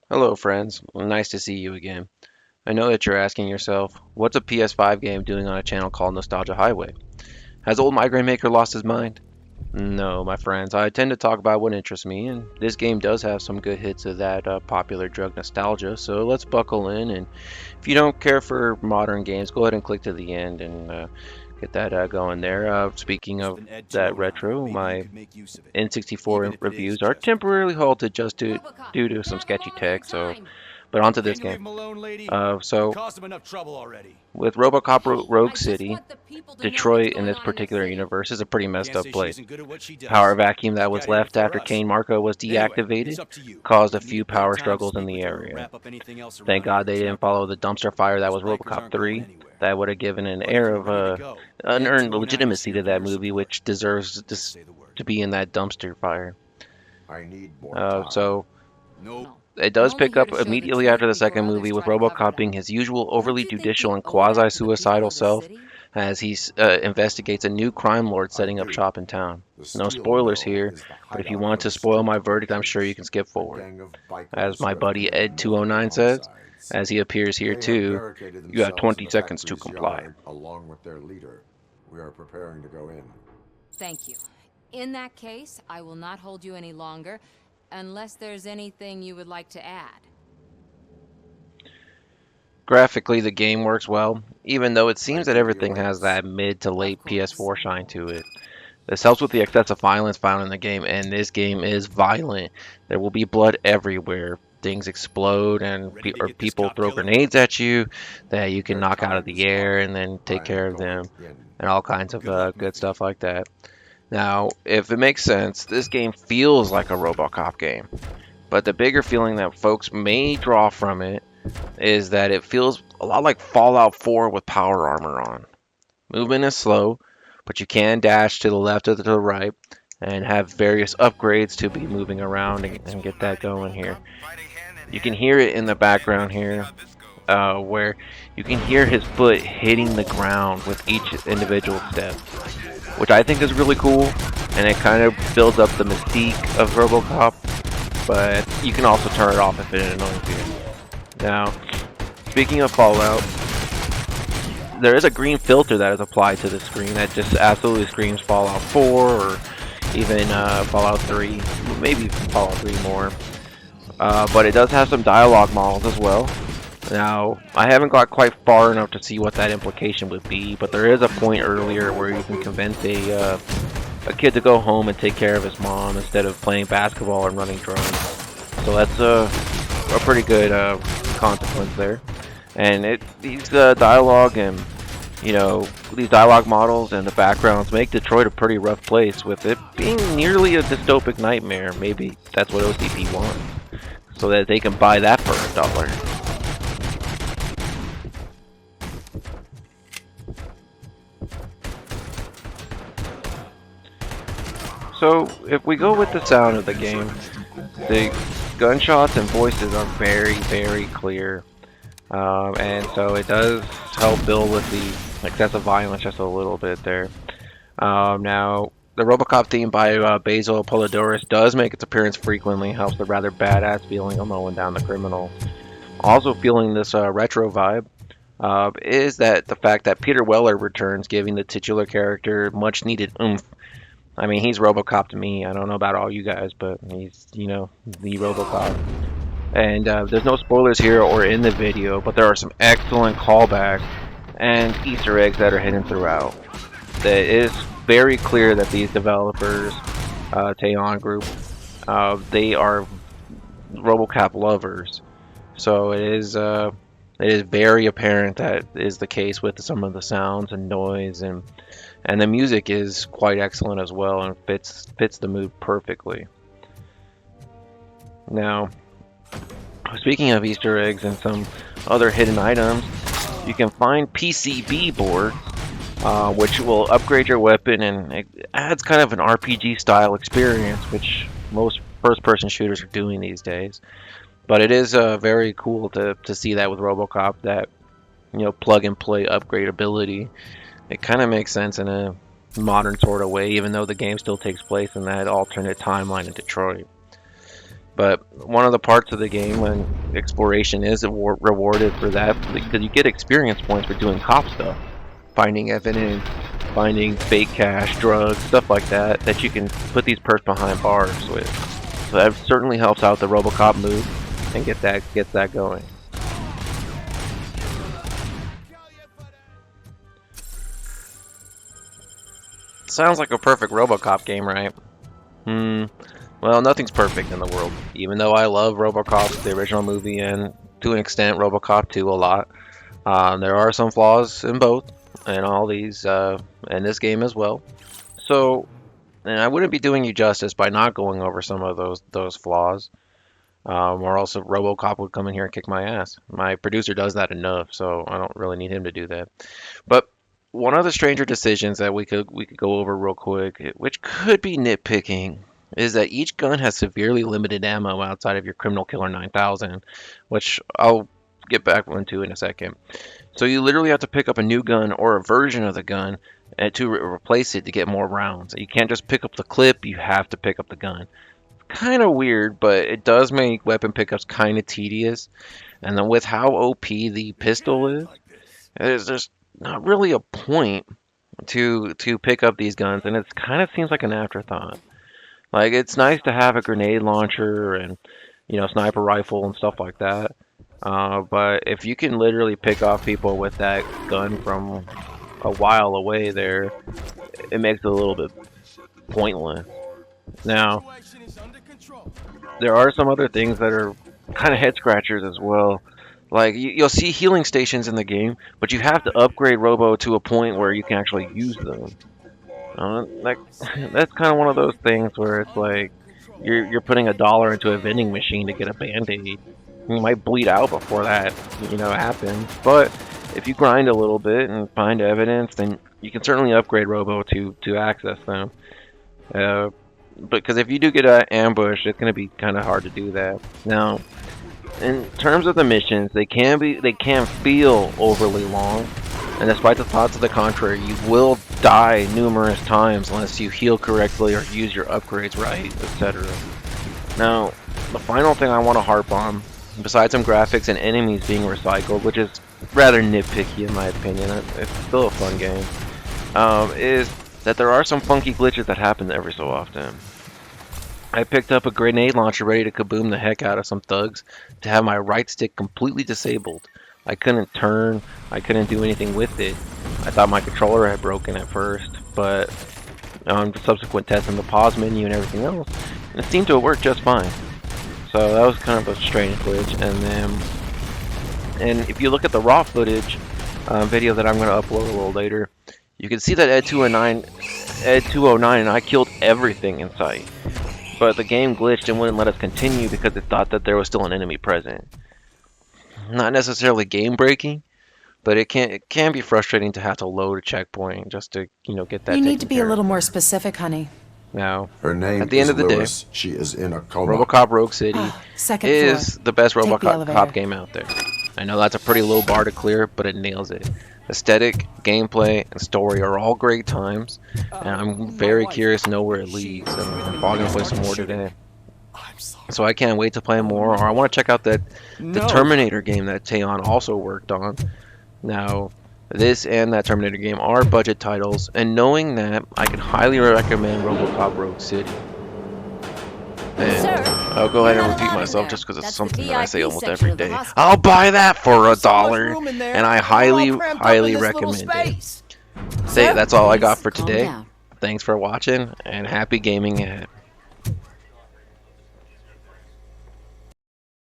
Hello, friends. Nice to see you again. I know that you're asking yourself, what's a PS5 game doing on a channel called Nostalgia Highway? Has old Migraine Maker lost his mind? No, my friends. I tend to talk about what interests me, and this game does have some good hits of that popular drug nostalgia, so let's buckle in. And if you don't care for modern games, go ahead and click to the end and get that going there. Speaking This is of an Ed that 209. retro, Maybe you my could make use of it, even N64 if it is reviews are just for temporarily fun. halted just Robocop, due to some grab them sketchy while they're in tech, so time. but onto this Can't you game. leave him alone, lady? You So caused him enough trouble already. with Robocop Hey, Rogue I just City, want the people to know what's Detroit in going this on in the particular city. universe is a pretty messed Can't up say she place. isn't good at what she Power does. vacuum Just that got was here left before after us. Kane Marco was Anyway, deactivated it's up to you. caused a Meet few a great power time to struggles in speak the with her or area. wrap up anything else Thank around God here. they It's no didn't follow problem. the dumpster fire that Those was bikers Robocop aren't going 3. anywhere. That would have given an But if air you're of ready to go, Ed unearned 209 is legitimacy here to for that your movie, support. which deserves Just say the word. to be in that dumpster fire. I need more So time. Nope. No, it I'm does only pick here up to show the immediately truth after the before second others movie, with try to cover Robocop it up. being his usual Don't overly you think judicial you and owe that to the people quasi-suicidal of the self city? as he investigates a new crime lord I setting up do. shop in town. The No steel spoilers mill here, is the but if you hideout want for to the spoil street my verdict, I'm sure you gangsters, can skip a forward. gang of As bikers my who have buddy committed multiple Ed209 says, homicides. as he appears here They have too, barricaded you have themselves in 20 the seconds to factory's comply. yard along with their leader. We are preparing to go in. Thank you. In that case, I will not hold you any longer, unless there's anything you would like to add. Graphically, the game works well, even though it I seems that give you everything has rights. that mid to Of late course. PS4 shine to it. This helps with the excessive violence found in the game, and this game is violent. There will be blood everywhere. Things explode, and Ready to or get this people cop throw killer? grenades at you that you can Their knock out of time the is air up. and then take I am care of going them, in. and all kinds of Good luck, good Murphy. stuff like that. Now, if it makes sense, this game feels like a Robocop game, but the bigger feeling that folks may draw from it is that it feels a lot like Fallout 4 with power armor on. Movement is slow, but you can dash to the left or to the right and have various upgrades to be moving around and get that going here. You can hear it in the background here, where you can hear his foot hitting the ground with each individual step, which I think is really cool, and it kind of builds up the mystique of RoboCop, but you can also turn it off if it annoys you. Now, speaking of Fallout, there is a green filter that is applied to the screen that just absolutely screams Fallout 4 or even Fallout 3, maybe Fallout 3 more. But it does have some dialogue models as well. Now, I haven't got quite far enough to see what that implication would be, but there is a point earlier where you can convince a kid to go home and take care of his mom instead of playing basketball and running drones. So that's a pretty good consequence there. And these dialogue and these dialogue models and the backgrounds make Detroit a pretty rough place, with it being nearly a dystopic nightmare. Maybe that's what OCP wants, so that they can buy that for $1. So if we go with the sound of the game, the gunshots and voices are very, very clear. And so it does help build with the excessive violence just a little bit there. Now, the Robocop theme by Basil Polidoris does make its appearance frequently, helps the rather badass feeling of mowing down the criminals. Also feeling this retro vibe is that the fact that Peter Weller returns, giving the titular character much needed oomph. I mean, he's Robocop to me. I don't know about all you guys, but he's, the Robocop. And there's no spoilers here or in the video, but there are some excellent callbacks and Easter eggs that are hidden throughout. It is very clear that these developers, Teon Group, they are RoboCop lovers. So it is very apparent that is the case with some of the sounds and noise, and the music is quite excellent as well and fits the mood perfectly. Now, speaking of Easter eggs and some other hidden items, you can find PCB boards, which will upgrade your weapon, and it adds kind of an RPG style experience, which most first person shooters are doing these days. But it is very cool to see that with Robocop, that plug and play upgradability. It kind of makes sense in a modern sort of way, even though the game still takes place in that alternate timeline in Detroit. But one of the parts of the game when exploration is rewarded for that, because you get experience points for doing cop stuff, finding evidence, finding fake cash, drugs, stuff like that, that you can put these perks behind bars with. So that certainly helps out the Robocop move and gets that going. Sounds like a perfect Robocop game, right? Well, nothing's perfect in the world. Even though I love Robocop, the original movie, and to an extent Robocop 2 a lot, there are some flaws in both, and all these, in this game as well. So, and I wouldn't be doing you justice by not going over some of those flaws, or else Robocop would come in here and kick my ass. My producer does that enough, so I don't really need him to do that. But one of the stranger decisions that we could go over real quick, which could be nitpicking, is that each gun has severely limited ammo outside of your Criminal Killer 9000, which I'll get back into in a second. So you literally have to pick up a new gun or a version of the gun to replace it to get more rounds. You can't just pick up the clip, you have to pick up the gun. Kind of weird, but it does make weapon pickups kind of tedious. And then with how OP the pistol is, there's not really a point to pick up these guns, and it kind of seems like an afterthought. Like, it's nice to have a grenade launcher and, sniper rifle and stuff like that. But if you can literally pick off people with that gun from a while away there, it makes it a little bit pointless. Now, there are some other things that are kind of head scratchers as well. Like, you'll see healing stations in the game, but you have to upgrade Robo to a point where you can actually use them. That's kind of one of those things where it's like you're putting $1 into a vending machine to get a band-aid. You might bleed out before that, happens. But if you grind a little bit and find evidence, then you can certainly upgrade Robo to access them. Because if you do get ambushed, it's going to be kind of hard to do that. Now, in terms of the missions, they can feel overly long. And despite the thoughts of the contrary, you will die numerous times unless you heal correctly or use your upgrades right, etc. Now, the final thing I want to harp on, besides some graphics and enemies being recycled, which is rather nitpicky in my opinion, it's still a fun game, is that there are some funky glitches that happen every so often. I picked up a grenade launcher ready to kaboom the heck out of some thugs to have my right stick completely disabled. I couldn't turn, I couldn't do anything with it. I thought my controller had broken at first, but on subsequent tests in the pause menu and everything else, it seemed to have worked just fine. So that was kind of a strange glitch. And if you look at the raw footage video that I'm going to upload a little later, you can see that Ed 209 and I killed everything in sight. But the game glitched and wouldn't let us continue because it thought that there was still an enemy present. Not necessarily game breaking, but it can be frustrating to have to load a checkpoint just to get that. You need to be a little more specific, honey. Now, Her name at the end of the Lewis. She is in a coma. Robocop Rogue City Second is floor. the best Take the Robocop elevator. game out there. I know that's a pretty low bar to clear, but it nails it. Aesthetic, gameplay, and story are all great times, and I'm very curious to know where it leads. And I'm probably gonna play some more today. So I can't wait to play more, or I want to check out the Terminator game that Taeon also worked on. Now, this and that Terminator game are budget titles, and knowing that, I can highly recommend Robocop Rogue City. And Sir, I'll go ahead you're and not repeat allowed myself in just because there. it's That's the something that I say VIP almost section every of the day. hospital. I'll buy that for $1, room in there. and I We're all highly, crammed up highly in this little recommend it. space. That's all I got for Calm today. down. Thanks for watching, and happy gaming ahead.